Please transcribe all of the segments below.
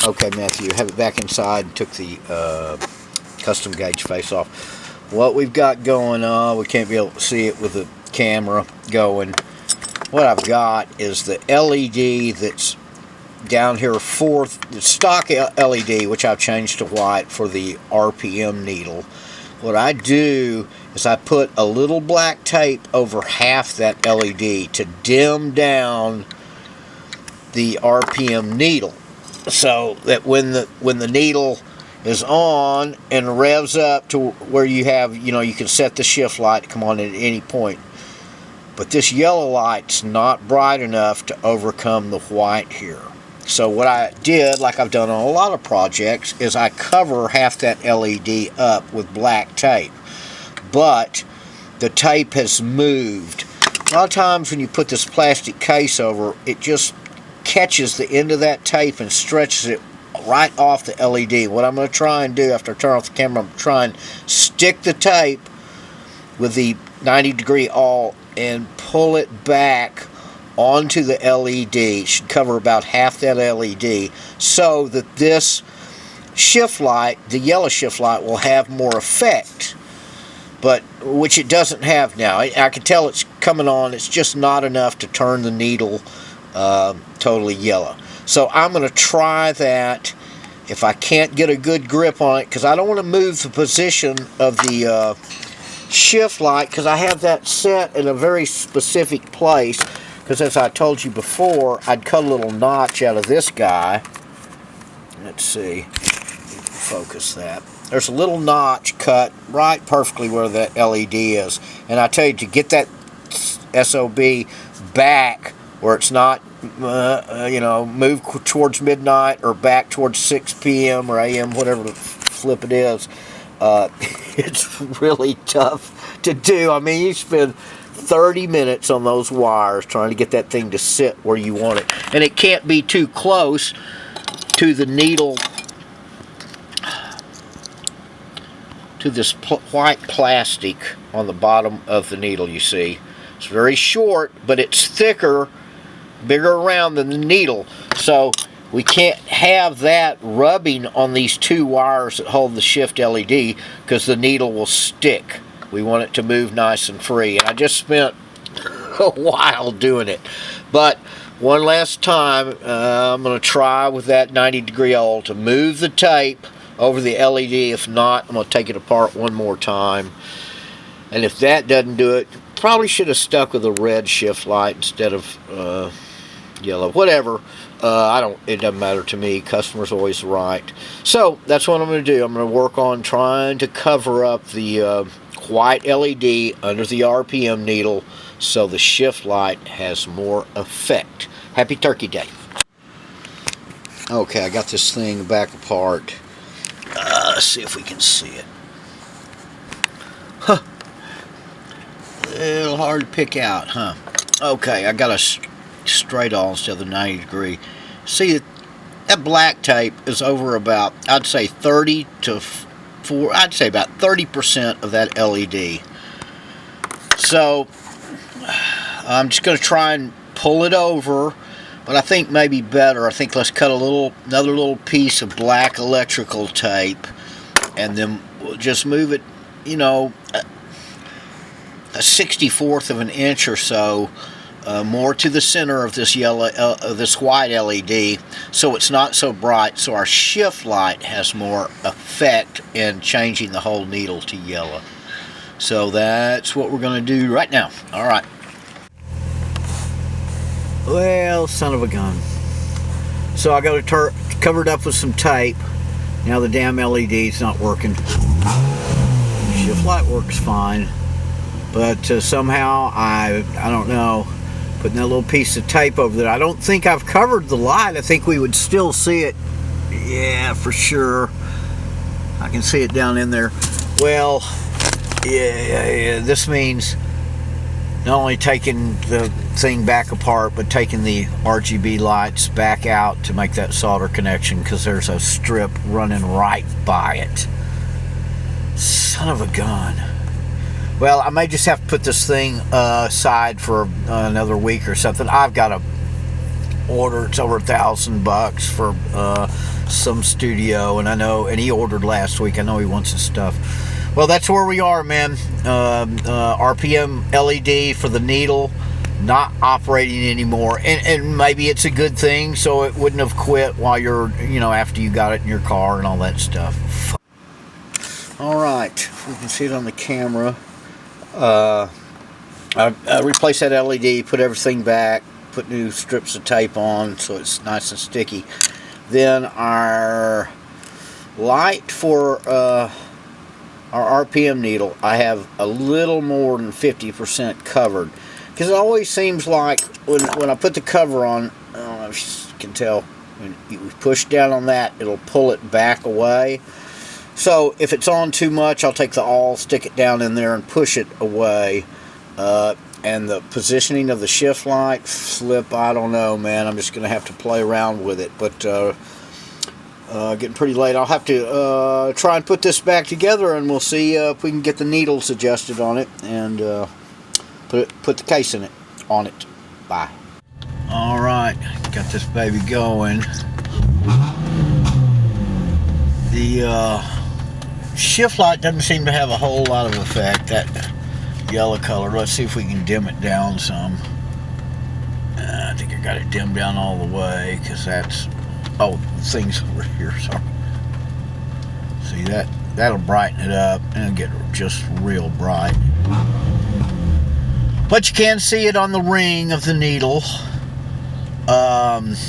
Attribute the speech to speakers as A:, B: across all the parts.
A: Okay, Matthew, have it back inside and took the custom gauge face off. What we've got going on, we can't be able to see it with the camera going. What I've got is the LED that's down here for the stock LED, which I've changed to white for the RPM needle. What I do is I put a little black tape over half that LED to dim down the RPM needle, so that when the needle is on and revs up to where you have, you can set the shift light to come on at any point. But this yellow light's not bright enough to overcome the white here. So what I did, like I've done on a lot of projects, is I cover half that LED up with black tape. But the tape has moved. A lot of times when you put this plastic case over, it just catches the end of that tape and stretches it right off the LED. What I'm going to try and do after I turn off the camera, I'm going to try and stick the tape with the 90-degree awl and pull it back onto the LED. It should cover about half that LED, so that this shift light, the yellow shift light, will have more effect, but which it doesn't have now. I can tell it's coming on, it's just not enough to turn the needle totally yellow. So I'm going to try that. If I can't get a good grip on it, because I don't want to move the position of the shift light, because I have that set in a very specific place. Because as I told you before, I'd cut a little notch out of this guy. Let's see, focus that. There's a little notch cut right perfectly where that LED is. And I tell you, to get that SOB back where it's not, move towards midnight or back towards 6 p.m. or a.m., whatever the flip it is, it's really tough to do. I mean, you spend 30 minutes on those wires trying to get that thing to sit where you want it. And it can't be too close to the needle, to this white plastic on the bottom of the needle, you see. It's very short, but it's thicker, bigger around than the needle. So we can't have that rubbing on these two wires that hold the shift LED, because the needle will stick. We want it to move nice and free. And I just spent a while doing it. But one last time, I'm going to try with that 90-degree awl to move the tape over the LED. If not, I'm going to take it apart one more time. And if that doesn't do it, probably should have stuck with a red shift light instead of yellow. Whatever. It doesn't matter to me. Customer's always right. So that's what I'm going to do. I'm going to work on trying to cover up the white LED under the RPM needle so the shift light has more effect. Happy Turkey Day. Okay, I got this thing back apart. Let's see if we can see it. Huh. A little hard to pick out, huh? Okay, I got a straight awl instead of the 90-degree. See, that black tape is over about, I'd say 30 to 4, I'd say about 30% of that LED. So I'm just going to try and pull it over, but I think maybe better. I think let's cut another little piece of black electrical tape, and then we'll just move it, a 64th of an inch or so more to the center of this this white LED, so it's not so bright, so our shift light has more effect in changing the whole needle to yellow. So that's what we're going to do right now. All right. Well, son of a gun. So I got it covered up with some tape. Now the damn LED's not working. Shift light works fine, but somehow I don't know, putting that little piece of tape over there, I don't think I've covered the light. I think we would still see it. Yeah, for sure. I can see it down in there. Well, yeah, this means not only taking the thing back apart, but taking the RGB lights back out to make that solder connection, because there's a strip running right by it. Son of a gun. Well, I may just have to put this thing aside for another week or something. I've got to order. It's over $1,000 for some studio, and I know, and he ordered last week. I know he wants his stuff. Well, that's where we are, man. RPM LED for the needle, not operating anymore, and maybe it's a good thing, so it wouldn't have quit while you're, after you got it in your car and all that stuff. All right, we can see it on the camera. I replaced that LED, put everything back, put new strips of tape on so it's nice and sticky. Then our light for our RPM needle, I have a little more than 50% covered, because it always seems like when I put the cover on, I don't know if you can tell, when you push down on that, it'll pull it back away. So if it's on too much, I'll take the awl, stick it down in there and push it away. And the positioning of the shift light, flip, I don't know, man. I'm just going to have to play around with it. But getting pretty late. I'll have to try and put this back together, and we'll see if we can get the needles adjusted on it and put the case in it on it. Bye. All right, got this baby going. The shift light doesn't seem to have a whole lot of effect. That yellow color. Let's see if we can dim it down some. I think I got it dimmed down all the way, because that's, oh, the thing's over here, sorry. See, that'll brighten it up and get just real bright. But you can see it on the ring of the needle. Let's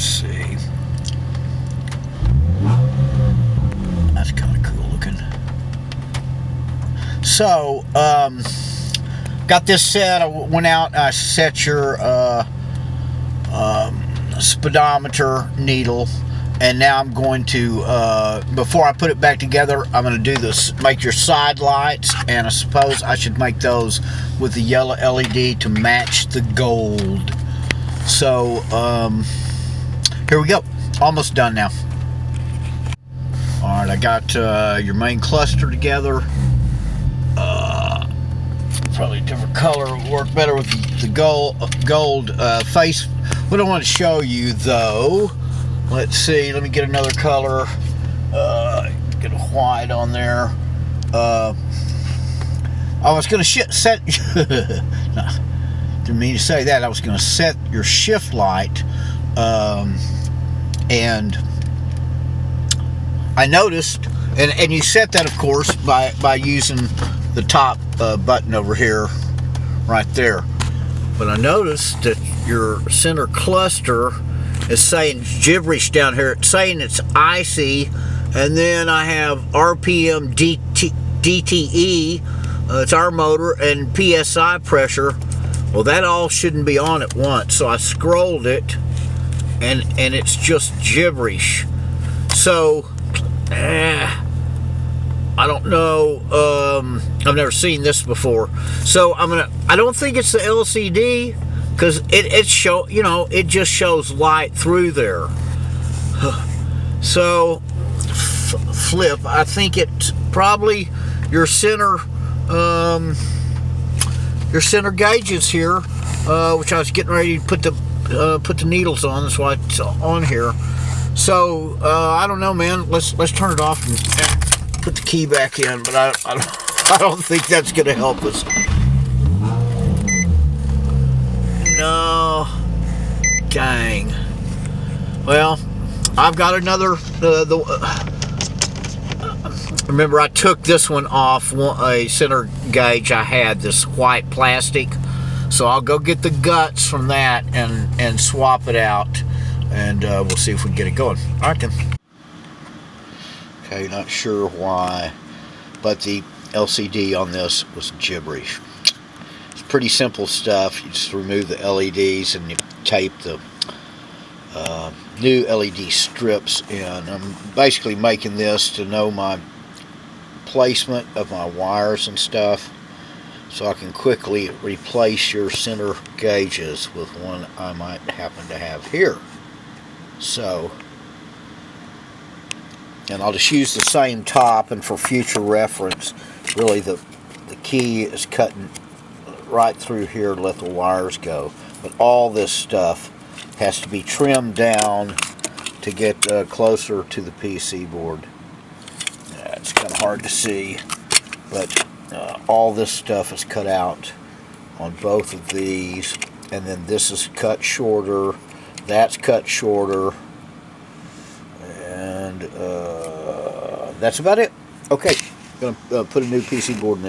A: see. That's kind of cool looking. So, got this set. I went out and I set your speedometer needle, and now I'm going to, before I put it back together, I'm going to do this, make your side lights, and I suppose I should make those with the yellow LED to match the gold. So, here we go. Almost done now. Alright, I got your main cluster together. Probably a different color would work better with the gold face. What I want to show you, though, let's see, let me get another color. Get a white on there. I was going to set no, didn't mean to say that. I was going to set your shift light, and I noticed, and you set that, of course, by using the top button over here, right there. But I noticed that your center cluster is saying gibberish down here. It's saying it's icy, and then I have RPM DTE, it's our motor, and PSI pressure. Well, that all shouldn't be on at once, so I scrolled it, and it's just gibberish. So, I don't know, I've never seen this before. So I don't think it's the LCD, because it just shows light through there. So, flip, I think it's probably your center gauges here, which I was getting ready to put the needles on. That's why it's on here. So, I don't know, man. Let's turn it off and put the key back in, but I don't think that's going to help us. No. Dang. Well, I've got another, remember I took this one off, a center gauge I had, this white plastic. So I'll go get the guts from that and swap it out, and we'll see if we can get it going. All right then. Okay, not sure why, but the LCD on this was gibberish. It's pretty simple stuff. You just remove the LEDs and you tape the new LED strips in. I'm basically making this to know my placement of my wires and stuff, so I can quickly replace your center gauges with one I might happen to have here. So And I'll just use the same top, and for future reference, really the key is cutting right through here to let the wires go. But all this stuff has to be trimmed down to get closer to the PC board. It's kind of hard to see, but all this stuff is cut out on both of these, and then this is cut shorter, that's cut shorter, and that's about it. Okay, gonna put a new PC board in there.